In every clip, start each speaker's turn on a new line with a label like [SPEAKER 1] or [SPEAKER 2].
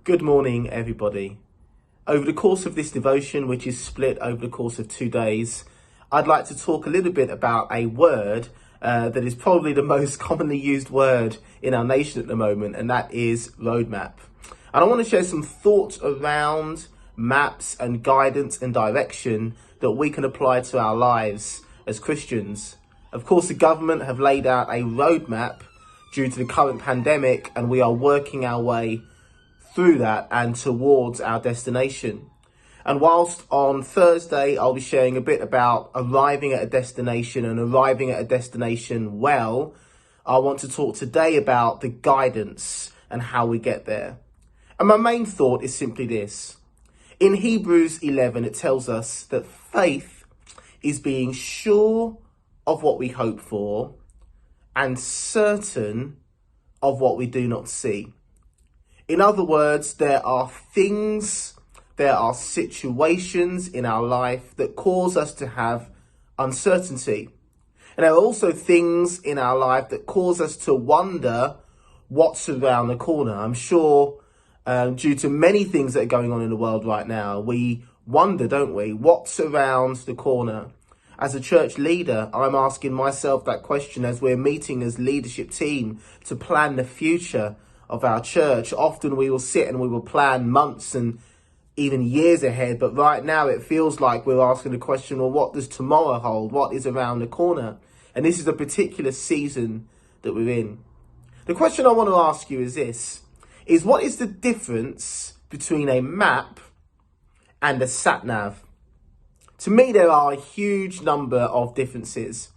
[SPEAKER 1] Good morning, everybody. Over the course of this devotion, which is split over the course of 2 days, I'd like to talk a little bit about a word that is probably the most commonly used word in our nation at the moment, and that is roadmap. And I want to share some thoughts around maps and guidance and direction that we can apply to our lives as Christians. Of course, the government have laid out a roadmap due to the current pandemic, and we are working our way through that and towards our destination. And whilst on Thursday I'll be sharing a bit about arriving at a destination and arriving at a destination well, I want to talk today about the guidance and how we get there. And my main thought is simply this. In Hebrews 11, it tells us that faith is being sure of what we hope for and certain of what we do not see. In other words, there are situations in our life that cause us to have uncertainty. And there are also things in our life that cause us to wonder what's around the corner. I'm sure due to many things that are going on in the world right now, we wonder, don't we, what's around the corner? As a church leader, I'm asking myself that question as we're meeting as leadership team to plan the future of our church. Often we will sit and we will plan months and even years ahead, but right now it feels like we're asking the question, well, what does tomorrow hold? What is around the corner? And this is a particular season that we're in. The question I want to ask you is this, is what is the difference between a map and a sat-nav? To me, there are a huge number of differences.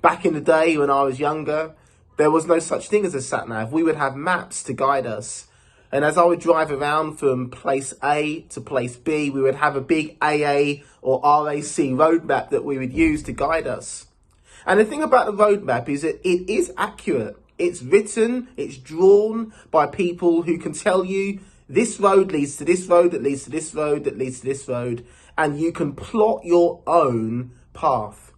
[SPEAKER 1] Back in the day when I was younger, there was no such thing as a sat-nav. We would have maps to guide us. And as I would drive around from place A to place B, we would have a big AA or RAC roadmap that we would use to guide us. And the thing about the roadmap is that it is accurate. It's written, it's drawn by people who can tell you this road leads to this road, that leads to this road, that leads to this road, and you can plot your own path.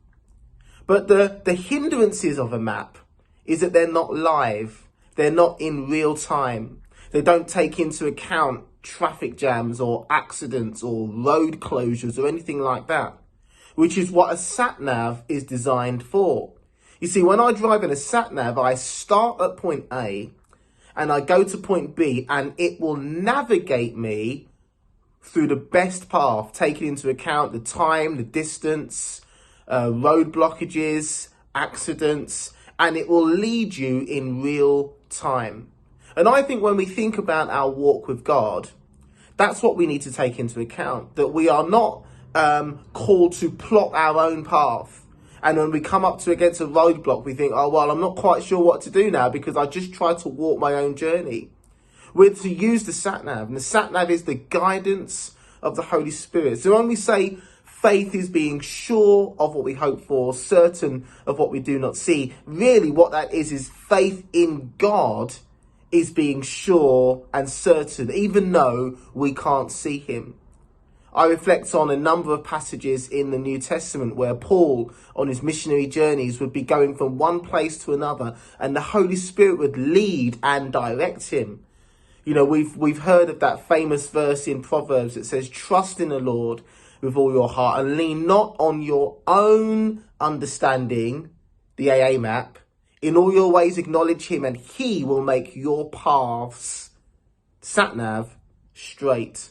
[SPEAKER 1] But the hindrances of a map is that they're not live. They're not in real time. They don't take into account traffic jams or accidents or road closures or anything like that, which is what a sat-nav is designed for. You see, when I drive in a sat-nav, I start at point A and I go to point B, and it will navigate me through the best path, taking into account the time, the distance, road blockages, accidents, and it will lead you in real time. And I think when we think about our walk with God, that's what we need to take into account, that we are not called to plot our own path. And when we come up to against a roadblock, we think, oh, well, I'm not quite sure what to do now because I just tried to walk my own journey. We're to use the sat-nav, and the sat-nav is the guidance of the Holy Spirit. So when we say faith is being sure of what we hope for, certain of what we do not see, really what that is faith in God is being sure and certain, even though we can't see him. I reflect on a number of passages in the New Testament where Paul, on his missionary journeys, would be going from one place to another, and the Holy Spirit would lead and direct him. You know, we've heard of that famous verse in Proverbs that says, trust in the Lord with all your heart and lean not on your own understanding, the AA map. In all your ways acknowledge him and he will make your paths, sat-nav, straight.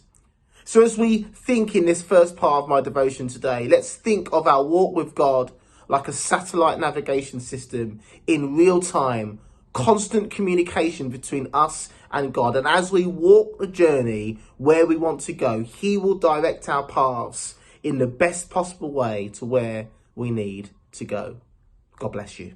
[SPEAKER 1] So as we think in this first part of my devotion today, let's think of our walk with God like a satellite navigation system in real time, constant communication between us and God. And as we walk the journey where we want to go, he will direct our paths in the best possible way to where we need to go. God bless you.